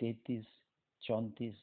33, 34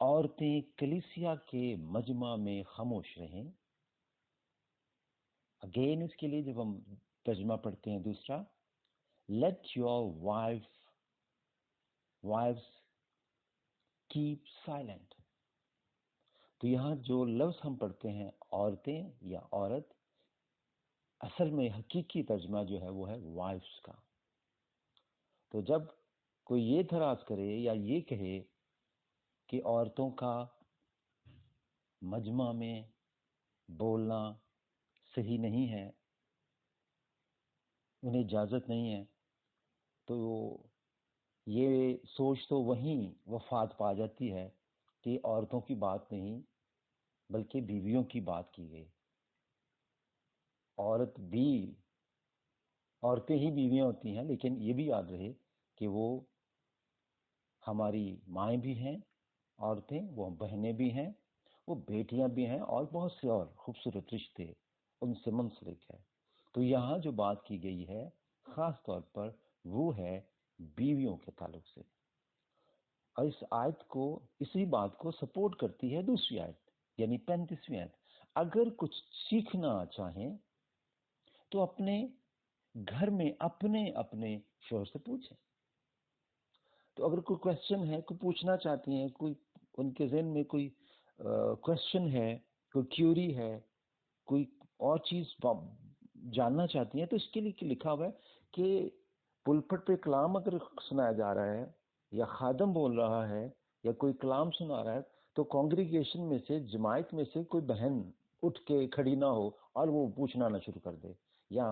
عورتیں کلیسیا کے مجمع میں خاموش رہیں. اگین اس کے لیے جب ہم ترجمہ پڑھتے ہیں دوسرا، let your wives keep silent. تو یہاں جو لفظ ہم پڑھتے ہیں عورتیں یا عورت، اصل میں حقیقی ترجمہ جو ہے وہ ہے وائفس کا. تو جب کوئی یہ اعتراض کرے یا یہ کہے کہ عورتوں کا مجمع میں بولنا صحیح نہیں ہے، انہیں اجازت نہیں ہے، تو یہ سوچ تو وہیں وفات پا جاتی ہے کہ عورتوں کی بات نہیں بلکہ بیویوں کی بات کی گئی. عورتیں ہی بیویاں ہوتی ہیں، لیکن یہ بھی یاد رہے کہ وہ ہماری مائیں بھی ہیں، عورتیں وہ بہنیں بھی ہیں، وہ بیٹیاں بھی ہیں، اور بہت سے اور خوبصورت رشتے ان سے منسلک ہے. تو یہاں جو بات کی گئی ہے خاص طور پر وہ ہے بیویوں کے تعلق سے، اور اس آیت کو، اسی بات کو سپورٹ کرتی ہے دوسری آیت، یعنی 35ویں آیت. اگر کچھ سیکھنا چاہیں تو اپنے گھر میں اپنے اپنے شوہر سے پوچھیں. تو اگر کوئی کوشچن ہے، کوئی پوچھنا چاہتی ہیں، کوئی ان کے ذہن میں کوئی کوشچن ہے، کوئی کیوری ہے، کوئی اور چیز جاننا چاہتی ہیں، تو اس کے لیے لکھا ہوا ہے کہ پلپٹ پہ کلام اگر سنایا جا رہا ہے یا خادم بول رہا ہے یا کوئی کلام سنا رہا ہے، تو کانگریگیشن میں سے، جماعت میں سے کوئی بہن اٹھ کے کھڑی نہ ہو اور وہ پوچھنا نہ شروع کر دے، یا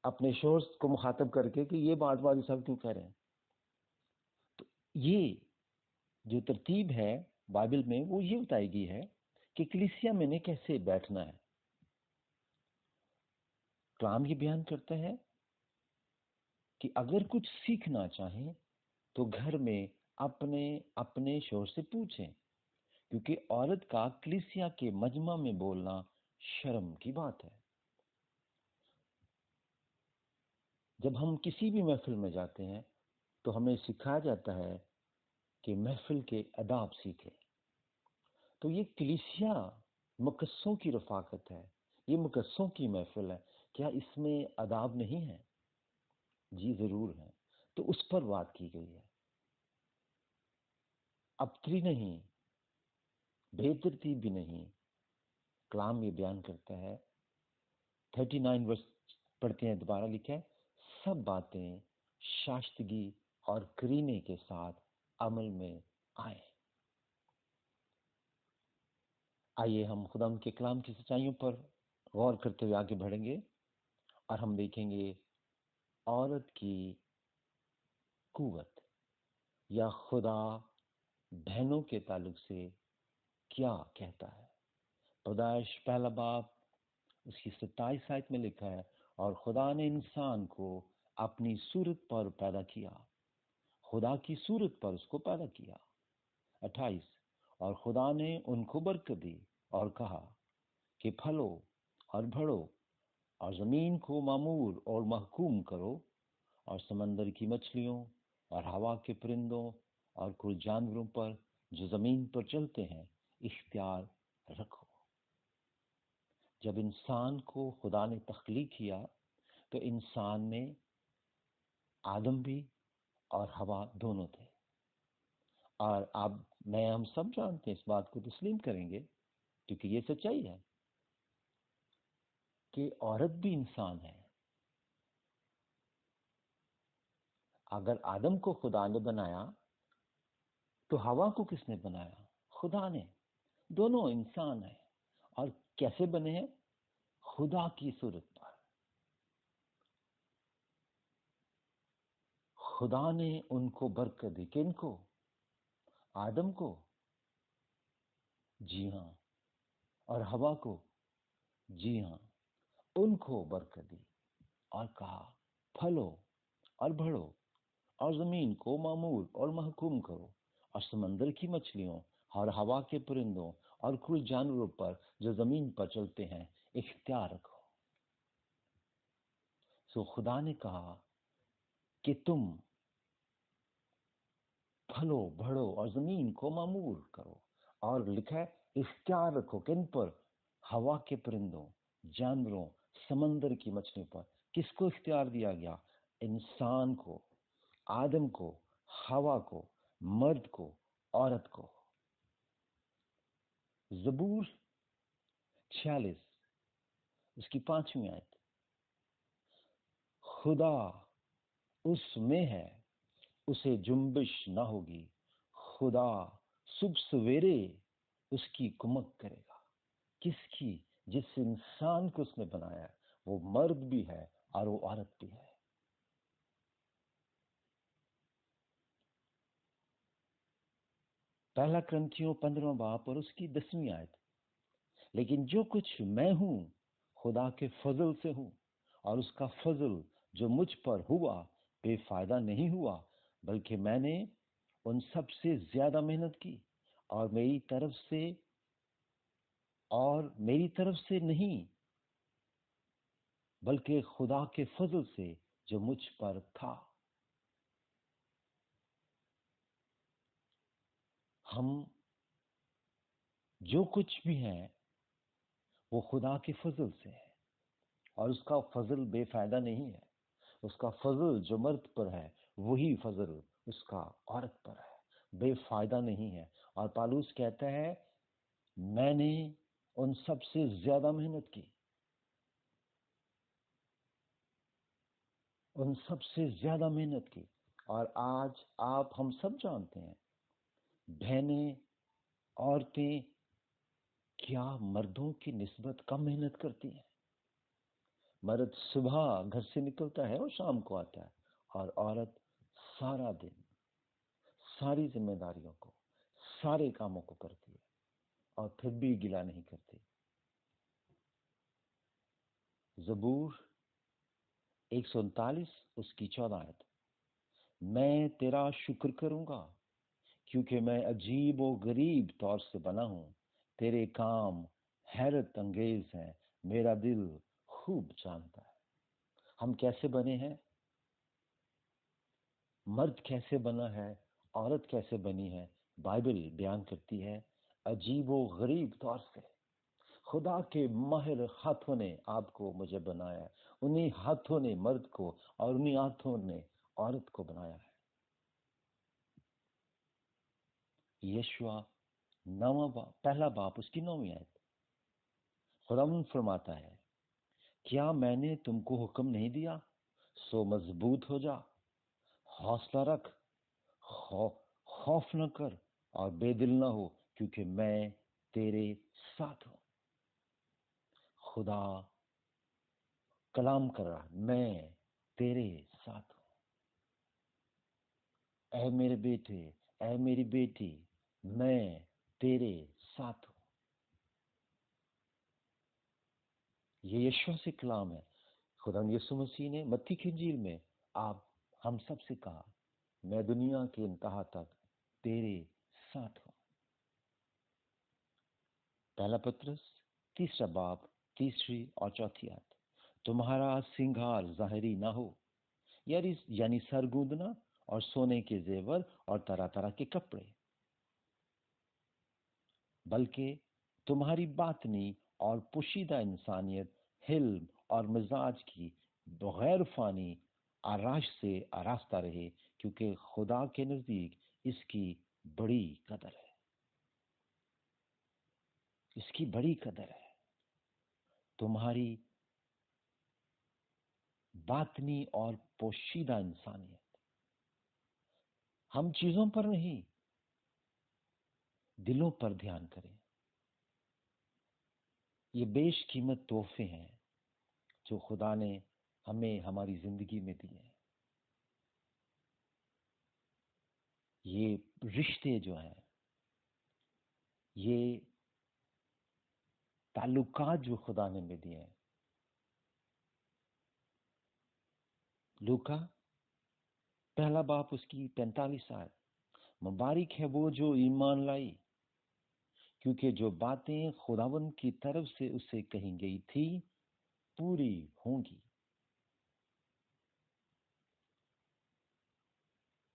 اپنے شوہر کو مخاطب کر کے کہ یہ بات صاحب کیوں کہہ رہے ہیں. تو یہ جو ترتیب ہے بائبل میں وہ یہ بتائی گئی ہے کہ کلیسیا میں نے کیسے بیٹھنا ہے. کلام یہ بیان کرتا ہے کہ اگر کچھ سیکھنا چاہیں تو گھر میں اپنے اپنے شوہر سے پوچھیں، کیونکہ عورت کا کلیسیا کے مجمع میں بولنا شرم کی بات ہے. جب ہم کسی بھی محفل میں جاتے ہیں تو ہمیں سکھایا جاتا ہے کہ محفل کے آداب سیکھیں. تو یہ کلیسیا مقدسوں کی رفاقت ہے، یہ مقدسوں کی محفل ہے. کیا اس میں آداب نہیں ہیں؟ جی ضرور ہیں. تو اس پر بات کی گئی ہے، ابتری نہیں، بے ترتیب بھی نہیں. کلام یہ بیان کرتا ہے، 39 ورس پڑھتے ہیں، دوبارہ لکھا ہے، سب باتیں شائستگی اور کرینے کے ساتھ عمل میں آئیں. آئیے ہم خدا کے کلام کی سچائیوں پر غور کرتے ہوئے آگے بڑھیں گے، اور ہم دیکھیں گے عورت کی قوت یا خدا بہنوں کے تعلق سے کیا کہتا ہے. پیدائش پہلا باب اس کی 27 آیت میں لکھا ہے، اور خدا نے انسان کو اپنی صورت پر پیدا کیا، خدا کی صورت پر اس کو پیدا کیا. 28 اور خدا نے ان کو برکت دی اور کہا کہ پھلو اور بڑھو اور زمین کو معمور اور محکوم کرو، اور سمندر کی مچھلیوں اور ہوا کے پرندوں اور کل جانوروں پر جو زمین پر چلتے ہیں اختیار رکھو. جب انسان کو خدا نے تخلیق کیا تو انسان میں آدم بھی اور ہوا دونوں تھے. اور اب ہم سب جانتے ہیں، اس بات کو تسلیم کریں گے کیونکہ یہ سچائی ہے کہ عورت بھی انسان ہے. اگر آدم کو خدا نے بنایا تو ہوا کو کس نے بنایا؟ خدا نے. دونوں انسان ہیں، اور کیسے بنے ہیں؟ خدا کی صورت پر. خدا نے ان کو برکت دی. کن کو؟ آدم کو؟ جی ہاں. اور ہوا کو؟ جی ہاں. ان کو برکت دی اور کہا پھلو اور بڑھو اور زمین کو معمور اور محکوم کرو، اور سمندر کی مچھلیوں اور ہوا کے پرندوں اور کل جانوروں پر جو زمین پر چلتے ہیں اختیار رکھو. خدا نے کہا کہ تم پھلو بڑھو اور زمین کو معمور کرو. اور لکھا ہے اختیار رکھو کن پر؟ ہوا کے پرندوں، جانوروں، سمندر کی مچھلیوں پر. کس کو اختیار دیا گیا؟ انسان کو، آدم کو، ہوا کو، مرد کو، عورت کو. زبور 46 اس کی 5ویں آیت. خدا اس میں ہے، اسے جنبش نہ ہوگی. خدا صبح سویرے اس کی کمک کرے گا. کس کی؟ جس انسان کو اس نے بنایا ہے. وہ مرد بھی ہے اور وہ عورت بھی ہے. پہلا کرنتھیوں 15 باب اور اس کی 10ویں آیت. لیکن جو کچھ میں ہوں خدا کے فضل سے ہوں، اور اس کا فضل جو مجھ پر ہوا بے فائدہ نہیں ہوا، بلکہ میں نے ان سب سے زیادہ محنت کی، اور میری طرف سے نہیں بلکہ خدا کے فضل سے جو مجھ پر تھا. ہم جو کچھ بھی ہیں وہ خدا کے فضل سے ہے، اور اس کا فضل بے فائدہ نہیں ہے. اس کا فضل جو مرد پر ہے وہی فضل اس کا عورت پر ہے، بے فائدہ نہیں ہے. اور پالوس کہتا ہے میں نے ان سب سے زیادہ محنت کی، ان سب سے زیادہ محنت کی. اور آج آپ ہم سب جانتے ہیں بہنیں، عورتیں کیا مردوں کی نسبت کم محنت کرتی ہیں. مرد صبح گھر سے نکلتا ہے اور شام کو آتا ہے، اور عورت سارا دن ساری ذمہ داریوں کو، سارے کاموں کو کرتی ہے اور پھر بھی گلہ نہیں کرتی. زبور 139 اس کی 14 آیت. میں تیرا شکر کروں گا کیونکہ میں عجیب و غریب طور سے بنا ہوں. تیرے کام حیرت انگیز ہیں، میرا دل خوب جانتا ہے. ہم کیسے بنے ہیں؟ مرد کیسے بنا ہے؟ عورت کیسے بنی ہے؟ بائبل بیان کرتی ہے عجیب و غریب طور سے. خدا کے ماہر ہاتھوں نے آپ کو مجھے بنایا ہے. انہی ہاتھوں نے مرد کو اور انہی ہاتھوں نے عورت کو بنایا ہے. یشوع 1 باب اس کی 9ویں آیت. خداوند فرماتا ہے کیا میں نے تم کو حکم نہیں دیا؟ سو مضبوط ہو جا، حوصلہ رکھ، خوف نہ کر اور بے دل نہ ہو، کیونکہ میں تیرے ساتھ ہوں. خدا کلام کر رہا، میں تیرے ساتھ ہوں. اے میرے بیٹے، اے میری بیٹی، میں تیرے ساتھ ہوں. یہ یشوع سے کلام ہے. خدا یسوع مسیح نے متی کی انجیل میں آپ ہم سب سے کہا میں دنیا کے انتہا تک تیرے ساتھ ہوں. پہلا پترس 3 باب 3 اور 4 آیت. تمہارا سنگھار ظاہری نہ ہو، یعنی سرگودنا اور سونے کے زیور اور طرح طرح کے کپڑے، بلکہ تمہاری باطنی اور پوشیدہ انسانیت حلم اور مزاج کی بغیر فانی آرائش سے آراستہ رہے، کیونکہ خدا کے نزدیک اس کی بڑی قدر ہے. اس کی بڑی قدر ہے. تمہاری باطنی اور پوشیدہ انسانیت. ہم چیزوں پر نہیں، دلوں پر دھیان کریں. یہ بیش قیمت تحفے ہیں جو خدا نے ہمیں ہماری زندگی میں دیے ہیں. یہ رشتے جو ہیں، یہ تعلقات جو خدا نے ہمیں دیے ہیں. لوکا 1 باب اس کی 45 آیت. مبارک ہے وہ جو ایمان لائی، کیونکہ جو باتیں خداوند کی طرف سے اسے کہی گئی تھی پوری ہوں گی.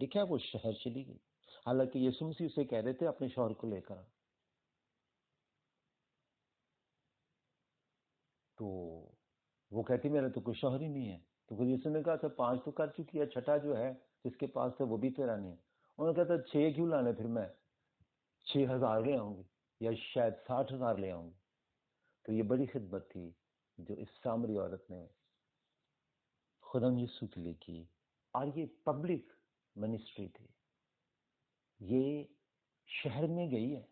دیکھا وہ شہر چلی گئی، حالانکہ یسوع مسیح اسے کہہ رہے تھے اپنے شوہر کو لے کر آ۔ تو وہ کہتی میرا تو کوئی شوہر ہی نہیں ہے۔ تو پھر یسوع نے کہا تھا 5 تو کر چکی ہے، چھٹا جو ہے جس کے پاس تھا وہ بھی تیرا نہیں ہے۔ انہوں نے کہا تھا 6 کیوں لانے، پھر میں 6,000 لے آؤں گی یا شاید 60,000 لے آؤں گی۔ تو یہ بڑی خدمت تھی جو اس سامری عورت نے خدا یسوع کے لیے کی، اور یہ پبلک منسٹری تھی۔ یہ شہر میں گئی ہے،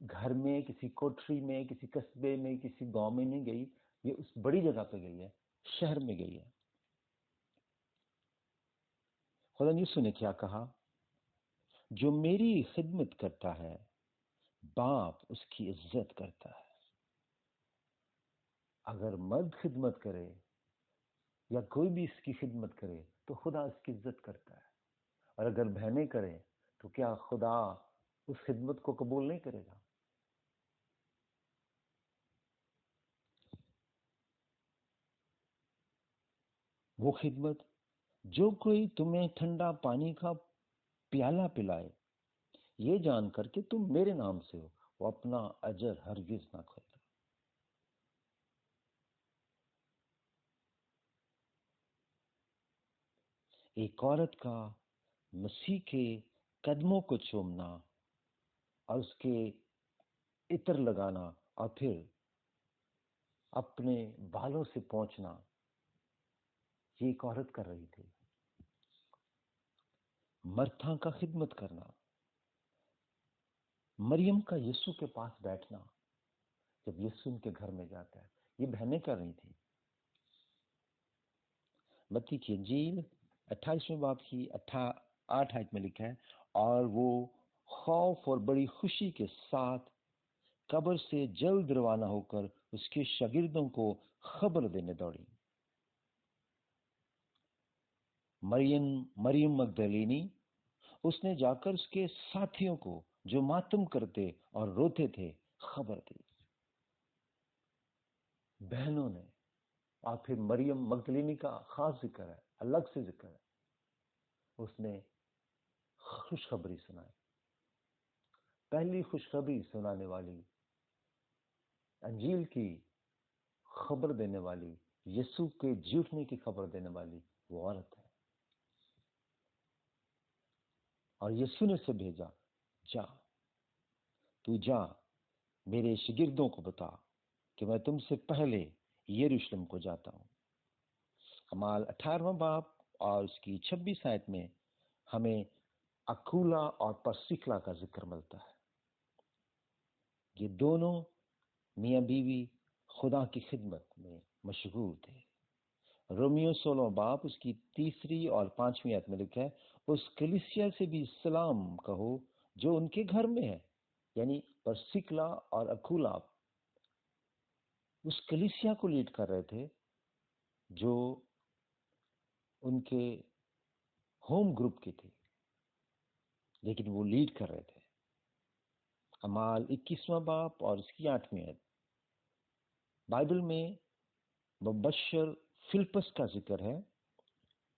گھر میں، کسی کوٹری میں، کسی قصبے میں، کسی گاؤں میں نہیں گئی، یہ اس بڑی جگہ پہ گئی ہے، شہر میں گئی ہے۔ خدا یسوع نے کیا کہا؟ جو میری خدمت کرتا ہے باپ اس کی عزت کرتا ہے۔ اگر مرد خدمت کرے یا کوئی بھی اس کی خدمت کرے تو خدا اس کی عزت کرتا ہے، اور اگر بہنیں کریں تو کیا خدا اس خدمت کو قبول نہیں کرے گا؟ وہ خدمت، جو کوئی تمہیں ٹھنڈا پانی کا پیالہ پلائے یہ جان کر کہ تم میرے نام سے ہو، وہ اپنا اجر ہرگز نہ کھوئے گا۔ ایک عورت کا مسیح کے قدموں کو چومنا اور اس کے عطر لگانا اور پھر اپنے بالوں سے پونچھنا، یہ ایک عورت کر رہی تھی۔ مرتھا کا خدمت کرنا، مریم کا یسوع کے پاس بیٹھنا جب یسوع ان کے گھر میں جاتا ہے، یہ بہنیں کر رہی تھی۔ متی کی انجیل 28ویں باب کی 8 آیت میں لکھا ہے، اور وہ خوف اور بڑی خوشی کے ساتھ قبر سے جلد روانہ ہو کر اس کے شاگردوں کو خبر دینے دوڑی۔ مریم مگدلینی، اس نے جا کر اس کے ساتھیوں کو جو ماتم کرتے اور روتے تھے خبر دی۔ بہنوں نے، اور پھر مریم مگدلینی کا خاص ذکر ہے، الگ سے ذکر ہے، اس نے خوشخبری سنائی۔ پہلی خوشخبری سنانے والی، انجیل کی خبر دینے والی، یسوع کے جی اٹھنے کی خبر دینے والی وہ عورت ہے، اور یسوع نے اسے بھیجا، جا میرے شاگردوں کو بتا کہ میں تم سے پہلے یروشلم کو جاتا ہوں۔ اعمال 18واں باب اور اس کی 26 آیت میں ہمیں اکولا اور پرسکلا کا ذکر ملتا ہے۔ یہ دونوں میاں بیوی خدا کی خدمت میں مشغول تھے۔ رومیو 16 باب اس کی 3 اور 5 آیت میں لکھا ہے، اس کلیسیا سے بھی سلام کہو جو ان کے گھر میں ہے، یعنی پرسکلا اور اکولا اس کلیسیا کو لیڈ کر رہے تھے جو ان کے ہوم گروپ کی تھی، لیکن وہ لیڈ کر رہے تھے۔ اعمال 21واں باب اور اس کی 8 آیت، بائبل میں مبشر فلپس کا ذکر ہے۔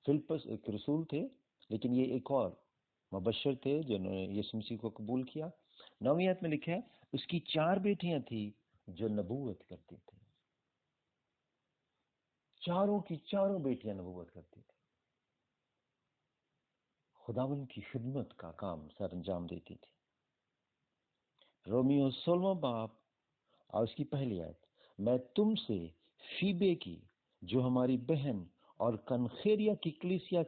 فلپس ایک رسول تھے، لیکن یہ ایک اور مبشر تھے جنہوں نے یسوع مسیح کو قبول کیا۔ 9 آیت میں لکھا ہے، اس کی 4 بیٹیاں تھیں جو نبوت کرتی تھیں۔ چاروں کی چاروں بیٹیاں نبوت کرتی تھیں، خداوند کی خدمت کا کام سر انجام دیتی تھی۔ رومیو 16 باب اور اس کی 1 آیت، میں تم سے فیبے کی جو ہماری بہن اور کنخیریا کی کلیسیا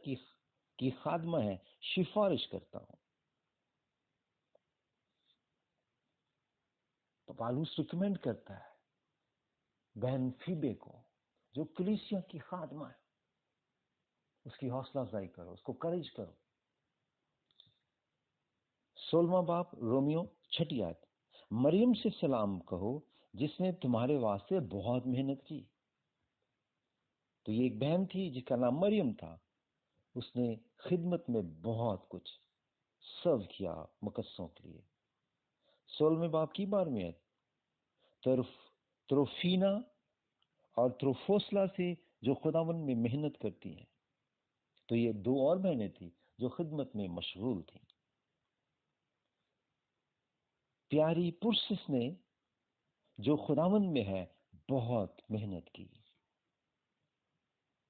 کی خادمہ ہے سفارش کرتا ہوں۔ تو پالوس ریکمینڈ کرتا ہے بہن فیبے کو جو کلیسیا کی خادمہ ہے، اس کی حوصلہ افزائی کرو، اس کو کرج کرو۔ 16واں باب رومیو 6 آیت، مریم سے سلام کہو جس نے تمہارے واسطے بہت محنت کی۔ تو یہ ایک بہن تھی جس کا نام مریم تھا، اس نے خدمت میں بہت کچھ سرو کیا مقدسوں کے لیے۔ 16ویں باب کی 12 آیت، تروفینا اور تروفوسلا سے جو خداوند میں محنت کرتی ہیں۔ تو یہ 2 اور بہنیں تھیں جو خدمت میں مشغول تھیں. پیاری پرسس نے جو خداوند میں ہے بہت محنت کی.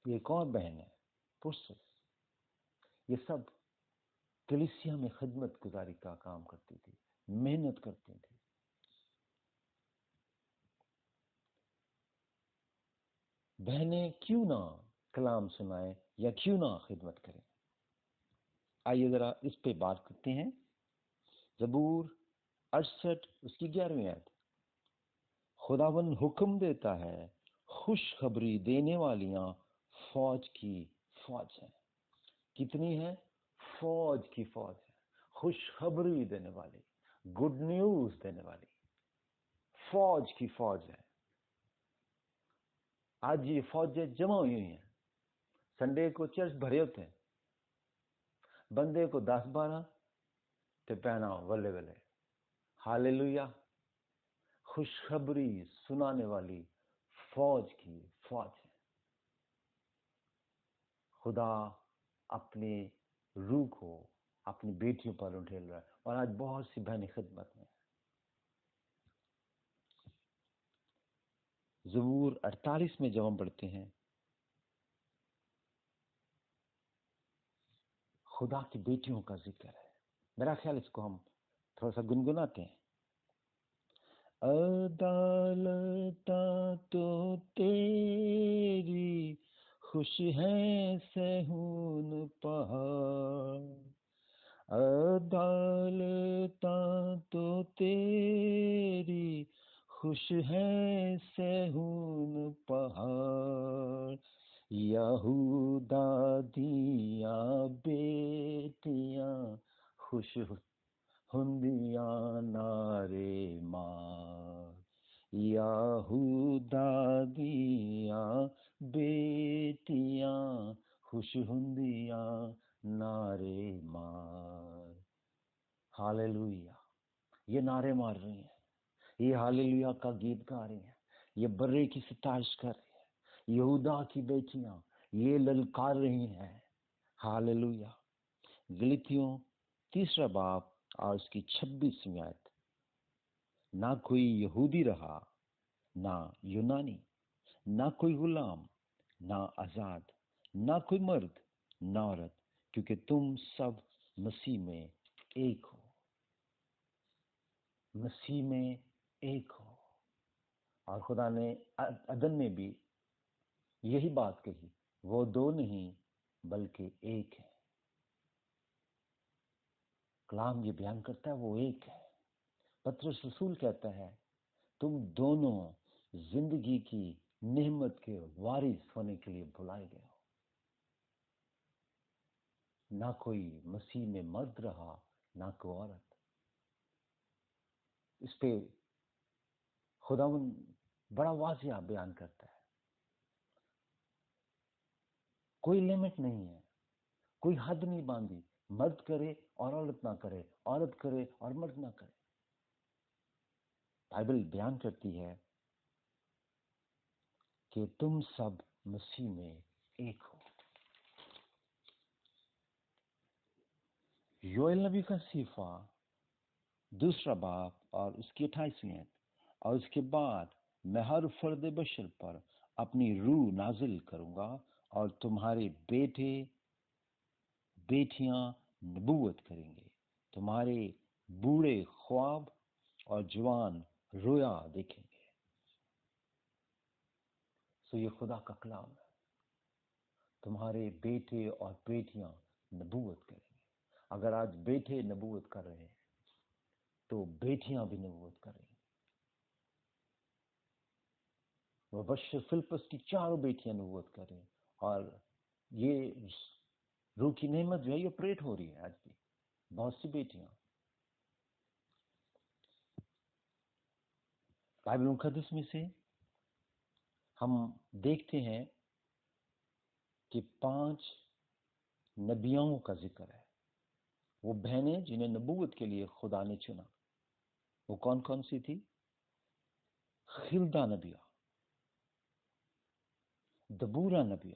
ایک اور بہن ہے پرسس. یہ سب کلیسیا میں خدمت گزاری کا کام کرتی تھی، محنت کرتی تھی. بہنیں کیوں نہ کلام سنائیں یا کیوں نہ خدمت کریں. آئیے ذرا اس پہ بات کرتے ہیں. زبور 68 اس کی 11ویں آیت. خداوند حکم دیتا ہے، خوشخبری دینے والیاں فوج کی فوج ہیں. کتنی ہے؟ فوج کی فوج ہے. خوشخبری دینے والی، گڈ نیوز دینے والی فوج کی فوج ہے. آج یہ فوجیں جمع ہوئی ہیں. سنڈے کو چرچ بھرے ہوتے ہیں، بندے کو 10-12 تو پہنا ولے ولے. ہاللیلویا. خوشخبری سنانے والی فوج کی فوج ہے. خدا اپنے روح کو اپنی بیٹیوں پر اٹھیل رہا ہے، اور آج بہت سی بہنیں خدمت میں. زبور 48 میں جب ہم پڑھتے ہیں، خدا کی بیٹیوں کا ذکر ہے. میرا خیال اس کو ہم تھوڑا سا گنگناتے ہیں. عدالتاں تو تیری خوش ہیں سہون پہاڑ. عدالتاں تو تیری خوش ہیں سہون پہاڑ. یہودا دیاں بیٹیاں خوش ہندیاں نارے مار. یہودا دیاں بیٹیاں خوش ہندیاں نعرے مار. ہاللیلویا. یہ نعرے مار رہی ہیں، یہ ہاللیلویا کا گیت گا رہی ہیں، یہ برے کی ستائش کر رہی ہیں. یہودا کی بیٹیاں یہ للکار رہی ہیں. ہاللیلویا. غلطیوں 3 باب اور اس کی 26ویں آیت. نہ کوئی یہودی رہا، نہ یونانی، نہ کوئی غلام، نہ آزاد، نہ کوئی مرد، نہ عورت، کیونکہ تم سب مسیح میں ایک ہو. مسیح میں ایک ہو. اور خدا نے عدن میں بھی یہی بات کہی، وہ 2 نہیں بلکہ ایک ہے. کلام یہ بیان کرتا ہے وہ ایک ہے. پطرس رسول کہتا ہے تم دونوں زندگی کی نعمت کے وارث ہونے کے لیے بلائے گئے ہو. نہ کوئی مسیح میں مرد رہا، نہ کوئی عورت. اس پہ خداوند بڑا واضح بیان کرتا ہے. کوئی لمٹ نہیں ہے، کوئی حد نہیں باندھی. مرد کرے اور عورت نہ کرے، عورت کرے اور مرد نہ کرے. بائبل بیان کرتی ہے کہ تم سب مسیح میں ایک ہو. یوئیل نبی کا صحیفہ 2 باب اور اس کی 28ویں آیت. اور اس کے بعد میں ہر فرد بشر پر اپنی روح نازل کروں گا، اور تمہارے بیٹے بیٹیاں نبوت کریں گے. تمہارے بوڑھے خواب اور جوان رویا دیکھیں گے. سو یہ خدا کا کلام ہے. تمہارے بیٹے اور بیٹیاں نبوت کریں گے. اگر آج بیٹے نبوت کر رہے ہیں تو بیٹیاں بھی نبوت کر رہی ہیں. مبشر فلپس کی 4 بیٹیاں نبوت کر رہی ہیں. اور یہ روح کی نعمت جو ہے یہ آپریٹ ہو رہی ہے آج بھی. بہت سی بیٹیاں. بائبل مقدس میں سے ہم دیکھتے ہیں کہ 5 نبیوں کا ذکر ہے. وہ بہنیں جنہیں نبوت کے لیے خدا نے چنا، وہ کون کون سی تھی؟ خلدہ نبیہ، دبورہ نبیہ،